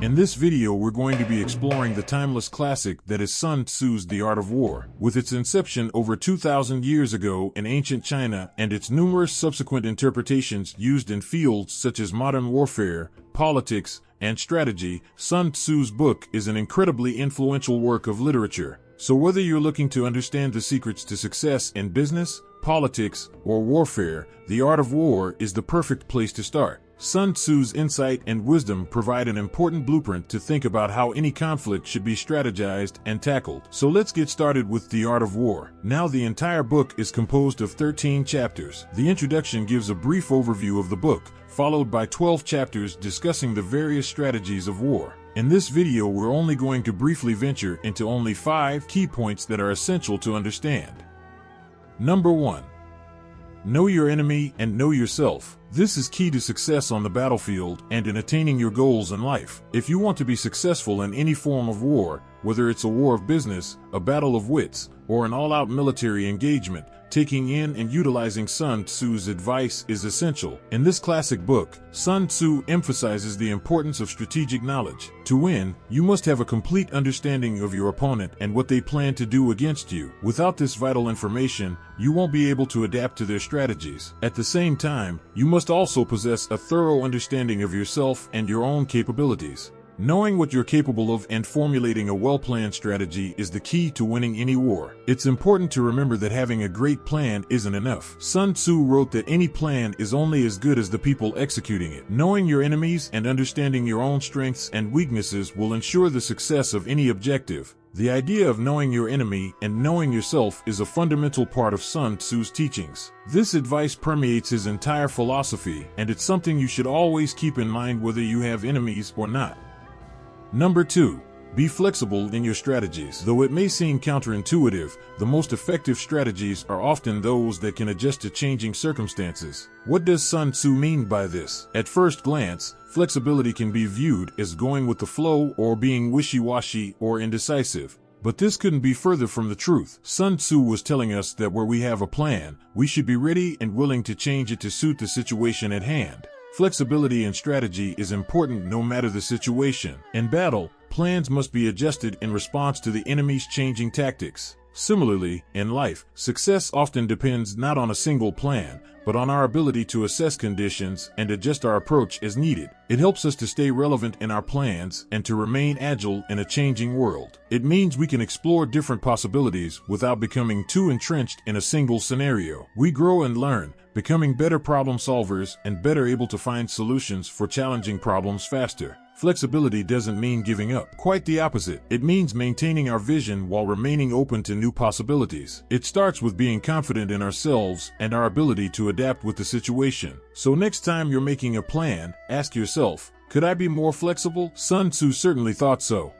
In this video we're going to be exploring the timeless classic that is Sun Tzu's The Art of War. With its inception over 2,000 years ago in ancient China and its numerous subsequent interpretations used in fields such as modern warfare, politics, and strategy, Sun Tzu's book is an incredibly influential work of literature. So whether you're looking to understand the secrets to success in business, politics, or warfare, The Art of War is the perfect place to start. Sun Tzu's insight and wisdom provide an important blueprint to think about how any conflict should be strategized and tackled. So let's get started with The Art of War. Now the entire book is composed of 13 chapters. The introduction gives a brief overview of the book, followed by 12 chapters discussing the various strategies of war. In this video we're only going to briefly venture into only 5 key points that are essential to understand. Number 1. Know your enemy and know yourself. This is key to success on the battlefield and in attaining your goals in life. If you want to be successful in any form of war, whether it's a war of business, a battle of wits, or an all-out military engagement, taking in and utilizing Sun Tzu's advice is essential. In this classic book, Sun Tzu emphasizes the importance of strategic knowledge. To win, you must have a complete understanding of your opponent and what they plan to do against you. Without this vital information, you won't be able to adapt to their strategies. At the same time, you must also possess a thorough understanding of yourself and your own capabilities. Knowing what you're capable of and formulating a well-planned strategy is the key to winning any war. It's important to remember that having a great plan isn't enough. Sun Tzu wrote that any plan is only as good as the people executing it. Knowing your enemies and understanding your own strengths and weaknesses will ensure the success of any objective. The idea of knowing your enemy and knowing yourself is a fundamental part of Sun Tzu's teachings. This advice permeates his entire philosophy, and it's something you should always keep in mind whether you have enemies or not. Number 2. Be flexible in your strategies. Though it may seem counterintuitive, the most effective strategies are often those that can adjust to changing circumstances. What does Sun Tzu mean by this? At first glance, flexibility can be viewed as going with the flow or being wishy-washy or indecisive. But this couldn't be further from the truth. Sun Tzu was telling us that where we have a plan, we should be ready and willing to change it to suit the situation at hand. Flexibility in strategy is important no matter the situation. In battle, plans must be adjusted in response to the enemy's changing tactics. Similarly, in life, success often depends not on a single plan, but on our ability to assess conditions and adjust our approach as needed. It helps us to stay relevant in our plans and to remain agile in a changing world. It means we can explore different possibilities without becoming too entrenched in a single scenario. We grow and learn, becoming better problem solvers and better able to find solutions for challenging problems faster. Flexibility doesn't mean giving up. Quite the opposite. It means maintaining our vision while remaining open to new possibilities. It starts with being confident in ourselves and our ability to adapt with the situation. So next time you're making a plan, ask yourself, could I be more flexible? Sun Tzu certainly thought so.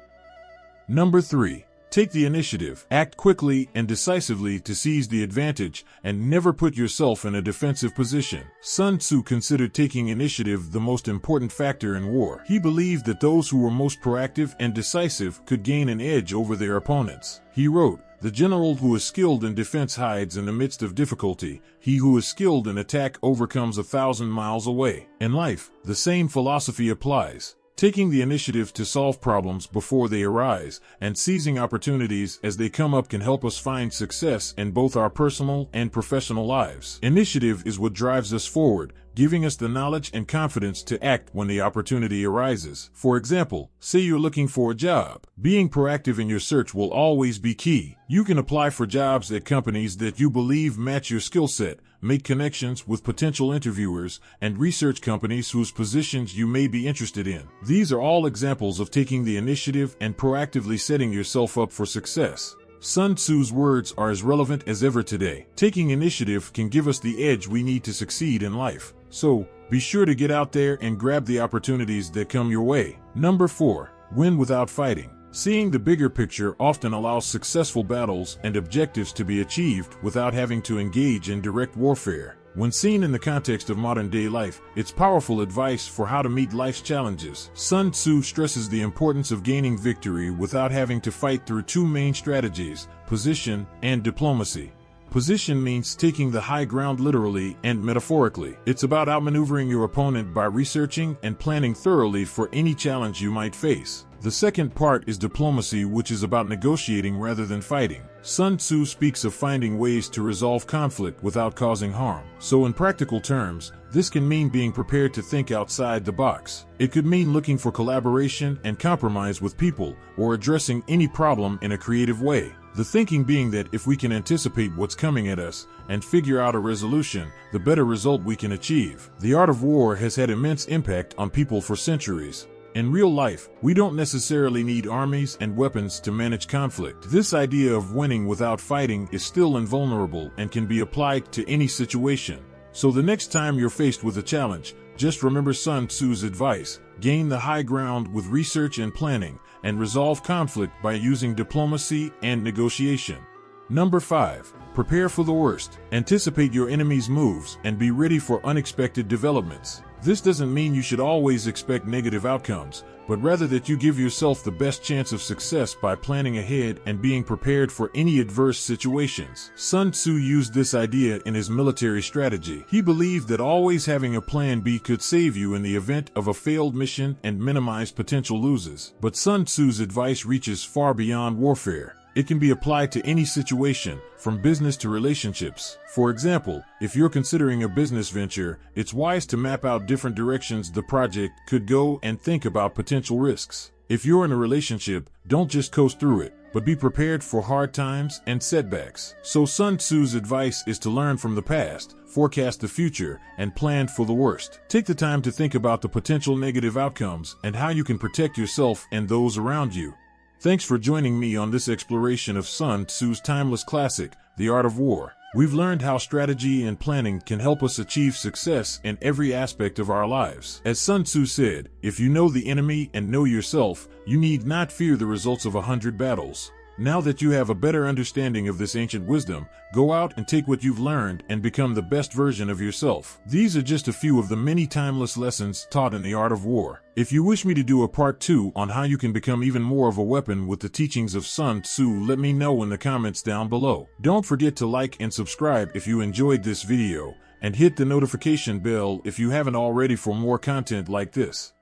Number 3. Take the initiative. Act quickly and decisively to seize the advantage and never put yourself in a defensive position. Sun Tzu considered taking initiative the most important factor in war. He believed that those who were most proactive and decisive could gain an edge over their opponents. He wrote, "The general who is skilled in defense hides in the midst of difficulty. He who is skilled in attack overcomes 1,000 miles away." In life, the same philosophy applies. Taking the initiative to solve problems before they arise and seizing opportunities as they come up can help us find success in both our personal and professional lives. Initiative is what drives us forward, giving us the knowledge and confidence to act when the opportunity arises. For example, say you're looking for a job. Being proactive in your search will always be key. You can apply for jobs at companies that you believe match your skill set, make connections with potential interviewers, and research companies whose positions you may be interested in. These are all examples of taking the initiative and proactively setting yourself up for success. Sun Tzu's words are as relevant as ever today. Taking initiative can give us the edge we need to succeed in life. So, be sure to get out there and grab the opportunities that come your way. Number 4. Win without fighting. Seeing the bigger picture often allows successful battles and objectives to be achieved without having to engage in direct warfare. When seen in the context of modern-day life, it's powerful advice for how to meet life's challenges. Sun Tzu stresses the importance of gaining victory without having to fight through 2 main strategies, position and diplomacy. Position means taking the high ground literally and metaphorically. It's about outmaneuvering your opponent by researching and planning thoroughly for any challenge you might face. The second part is diplomacy, which is about negotiating rather than fighting. Sun Tzu speaks of finding ways to resolve conflict without causing harm. So in practical terms, this can mean being prepared to think outside the box. It could mean looking for collaboration and compromise with people, or addressing any problem in a creative way. The thinking being that if we can anticipate what's coming at us and figure out a resolution, the better result we can achieve. The art of war has had immense impact on people for centuries. In real life, we don't necessarily need armies and weapons to manage conflict. This idea of winning without fighting is still invulnerable and can be applied to any situation. So the next time you're faced with a challenge, just remember Sun Tzu's advice: gain the high ground with research and planning, and resolve conflict by using diplomacy and negotiation. Number 5. Prepare for the worst. Anticipate your enemy's moves and be ready for unexpected developments. This doesn't mean you should always expect negative outcomes, but rather that you give yourself the best chance of success by planning ahead and being prepared for any adverse situations. Sun Tzu used this idea in his military strategy. He believed that always having a plan B could save you in the event of a failed mission and minimize potential losses. But Sun Tzu's advice reaches far beyond warfare. It can be applied to any situation, from business to relationships. For example, if you're considering a business venture, it's wise to map out different directions the project could go and think about potential risks. If you're in a relationship, don't just coast through it, but be prepared for hard times and setbacks. So Sun Tzu's advice is to learn from the past, forecast the future, and plan for the worst. Take the time to think about the potential negative outcomes and how you can protect yourself and those around you. Thanks for joining me on this exploration of Sun Tzu's timeless classic, The Art of War. We've learned how strategy and planning can help us achieve success in every aspect of our lives. As Sun Tzu said, if you know the enemy and know yourself, you need not fear the results of 100 battles. Now that you have a better understanding of this ancient wisdom, go out and take what you've learned and become the best version of yourself. These are just a few of the many timeless lessons taught in the art of war. If you wish me to do a part 2 on how you can become even more of a weapon with the teachings of Sun Tzu, let me know in the comments down below. Don't forget to like and subscribe if you enjoyed this video, and hit the notification bell if you haven't already for more content like this.